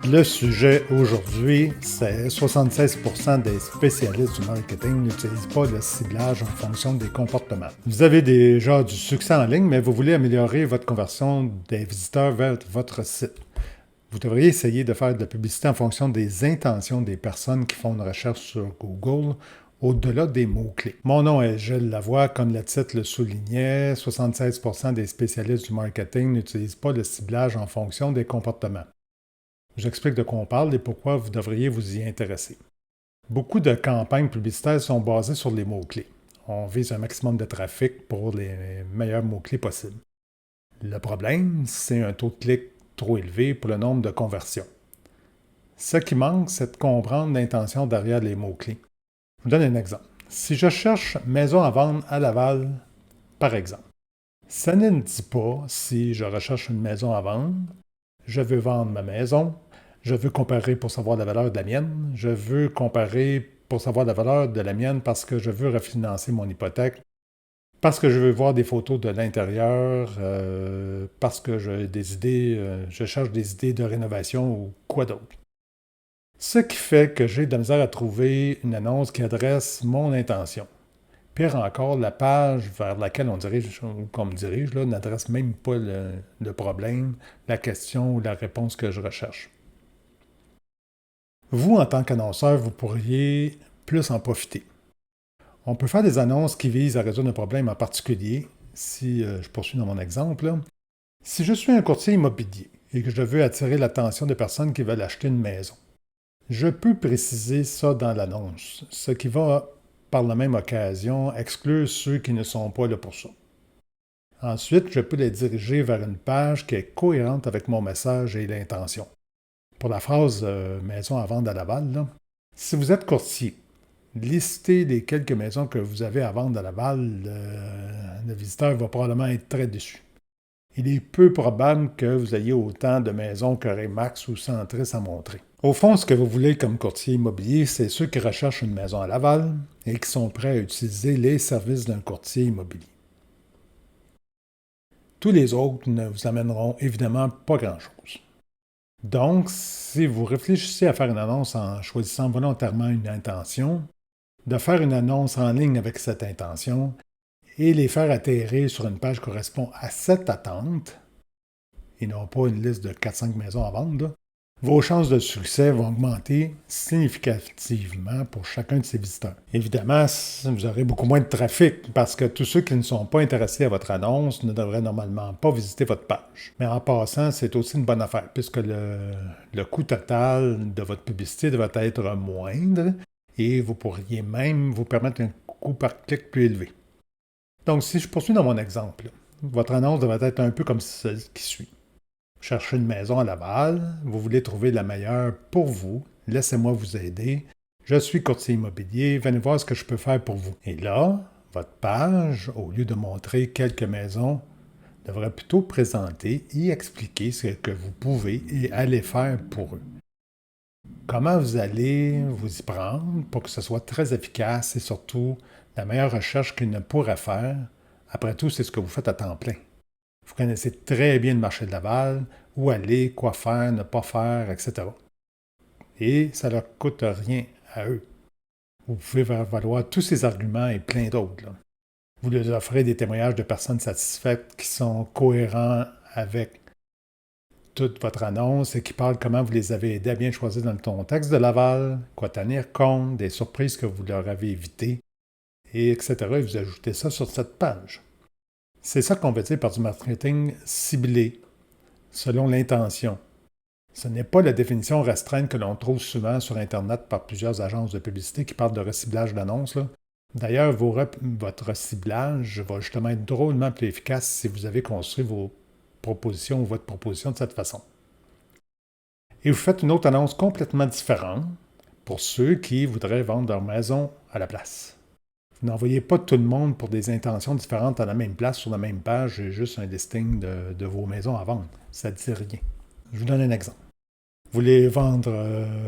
Le sujet aujourd'hui, c'est 76% des spécialistes du marketing n'utilisent pas le ciblage en fonction des comportements. Vous avez déjà du succès en ligne, mais vous voulez améliorer votre conversion des visiteurs vers votre site. Vous devriez essayer de faire de la publicité en fonction des intentions des personnes qui font une recherche sur Google au-delà des mots-clés. Mon nom est Gilles Lavoie, comme le titre le soulignait, 76% des spécialistes du marketing n'utilisent pas le ciblage en fonction des comportements. J'explique de quoi on parle et pourquoi vous devriez vous y intéresser. Beaucoup de campagnes publicitaires sont basées sur les mots-clés. On vise un maximum de trafic pour les meilleurs mots-clés possibles. Le problème, c'est un taux de clic trop élevé pour le nombre de conversions. Ce qui manque, c'est de comprendre l'intention derrière les mots-clés. Je vous donne un exemple. Si je cherche maison à vendre à Laval, par exemple, ça ne dit pas si je recherche une maison à vendre, je veux vendre ma maison, je veux comparer pour savoir la valeur de la mienne, je veux comparer pour savoir la valeur de la mienne parce que je veux refinancer mon hypothèque, parce que je veux voir des photos de l'intérieur, parce que je cherche des idées de rénovation ou quoi d'autre. Ce qui fait que j'ai de la misère à trouver une annonce qui adresse mon intention. Pire encore, la page vers laquelle on me dirige n'adresse même pas le problème, la question ou la réponse que je recherche. Vous, en tant qu'annonceur, vous pourriez plus en profiter. On peut faire des annonces qui visent à résoudre un problème en particulier. Si je poursuis dans mon exemple, si je suis un courtier immobilier et que je veux attirer l'attention des personnes qui veulent acheter une maison, je peux préciser ça dans l'annonce, ce qui va, par la même occasion, exclure ceux qui ne sont pas là pour ça. Ensuite, je peux les diriger vers une page qui est cohérente avec mon message et l'intention. Pour la phrase maison à vendre à Laval, si vous êtes courtier, listez les quelques maisons que vous avez à vendre à Laval, le visiteur va probablement être très déçu. Il est peu probable que vous ayez autant de maisons que Remax ou Centris à montrer. Au fond, ce que vous voulez comme courtier immobilier, c'est ceux qui recherchent une maison à Laval et qui sont prêts à utiliser les services d'un courtier immobilier. Tous les autres ne vous amèneront évidemment pas grand-chose. Donc, si vous réfléchissez à faire une annonce en choisissant volontairement une intention, de faire une annonce en ligne avec cette intention et les faire atterrir sur une page qui correspond à cette attente, et non pas une liste de 4-5 maisons à vendre, vos chances de succès vont augmenter significativement pour chacun de ces visiteurs. Évidemment, vous aurez beaucoup moins de trafic parce que tous ceux qui ne sont pas intéressés à votre annonce ne devraient normalement pas visiter votre page. Mais en passant, c'est aussi une bonne affaire puisque le coût total de votre publicité devrait être moindre et vous pourriez même vous permettre un coût par clic plus élevé. Donc, si je poursuis dans mon exemple, votre annonce devrait être un peu comme celle qui suit. Vous cherchez une maison à Laval, vous voulez trouver la meilleure pour vous, laissez-moi vous aider. Je suis courtier immobilier, venez voir ce que je peux faire pour vous. Et là, votre page, au lieu de montrer quelques maisons, devrait plutôt présenter et expliquer ce que vous pouvez et allez faire pour eux. Comment vous allez vous y prendre pour que ce soit très efficace et surtout la meilleure recherche qu'il ne pourrait faire. Après tout, c'est ce que vous faites à temps plein. Vous connaissez très bien le marché de Laval, où aller, quoi faire, ne pas faire, etc. Et ça ne leur coûte rien à eux. Vous pouvez faire valoir tous ces arguments et plein d'autres. Vous leur offrez des témoignages de personnes satisfaites qui sont cohérents avec toute votre annonce et qui parlent comment vous les avez aidés à bien choisir dans le contexte de Laval, quoi tenir compte, des surprises que vous leur avez évitées, et etc. Et vous ajoutez ça sur cette page. C'est ça qu'on veut dire par du marketing ciblé, selon l'intention. Ce n'est pas la définition restreinte que l'on trouve souvent sur Internet par plusieurs agences de publicité qui parlent de reciblage d'annonces. D'ailleurs, votre ciblage va justement être drôlement plus efficace si vous avez construit vos propositions ou votre proposition de cette façon. Et vous faites une autre annonce complètement différente pour ceux qui voudraient vendre leur maison à la place. Vous n'envoyez pas tout le monde pour des intentions différentes à la même place, sur la même page, et juste un listing de vos maisons à vendre. Ça ne dit rien. Je vous donne un exemple. Vous voulez vendre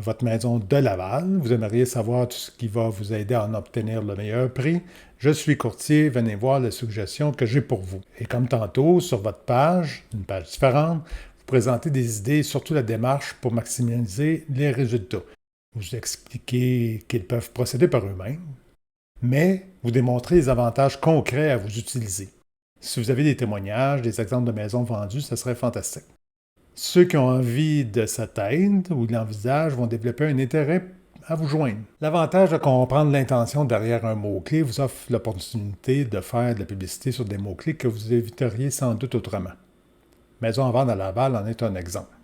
votre maison de Laval, vous aimeriez savoir tout ce qui va vous aider à en obtenir le meilleur prix. Je suis courtier, venez voir les suggestions que j'ai pour vous. Et comme tantôt, sur votre page, une page différente, vous présentez des idées et surtout la démarche pour maximiser les résultats. Vous expliquez qu'ils peuvent procéder par eux-mêmes, mais vous démontrez les avantages concrets à vous utiliser. Si vous avez des témoignages, des exemples de maisons vendues, ce serait fantastique. Ceux qui ont envie de cette aide ou l'envisagent vont développer un intérêt à vous joindre. L'avantage de comprendre l'intention derrière un mot-clé vous offre l'opportunité de faire de la publicité sur des mots-clés que vous éviteriez sans doute autrement. Maison à vendre à Laval en est un exemple.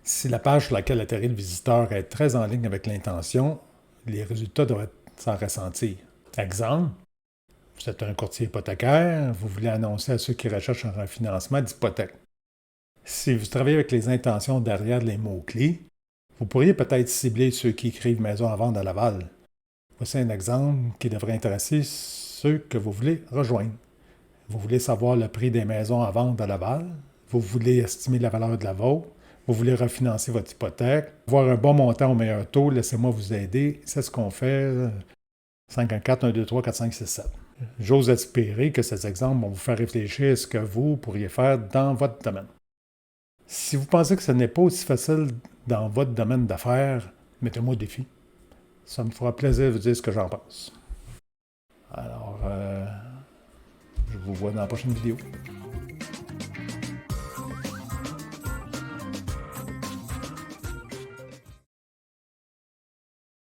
Si la page sur laquelle atterrit le visiteur est très en ligne avec l'intention, les résultats devraient s'en ressentir. Exemple, vous êtes un courtier hypothécaire, vous voulez annoncer à ceux qui recherchent un refinancement d'hypothèque. Si vous travaillez avec les intentions derrière les mots-clés, vous pourriez peut-être cibler ceux qui écrivent maison à vendre à Laval. Voici un exemple qui devrait intéresser ceux que vous voulez rejoindre. Vous voulez savoir le prix des maisons à vendre à Laval, vous voulez estimer la valeur de la vôtre, vous voulez refinancer votre hypothèque, avoir un bon montant au meilleur taux, laissez-moi vous aider, c'est ce qu'on fait. 514 123 4567. J'ose espérer que ces exemples vont vous faire réfléchir à ce que vous pourriez faire dans votre domaine. Si vous pensez que ce n'est pas aussi facile dans votre domaine d'affaires, mettez-moi au défi. Ça me fera plaisir de vous dire ce que j'en pense. Alors, je vous vois dans la prochaine vidéo.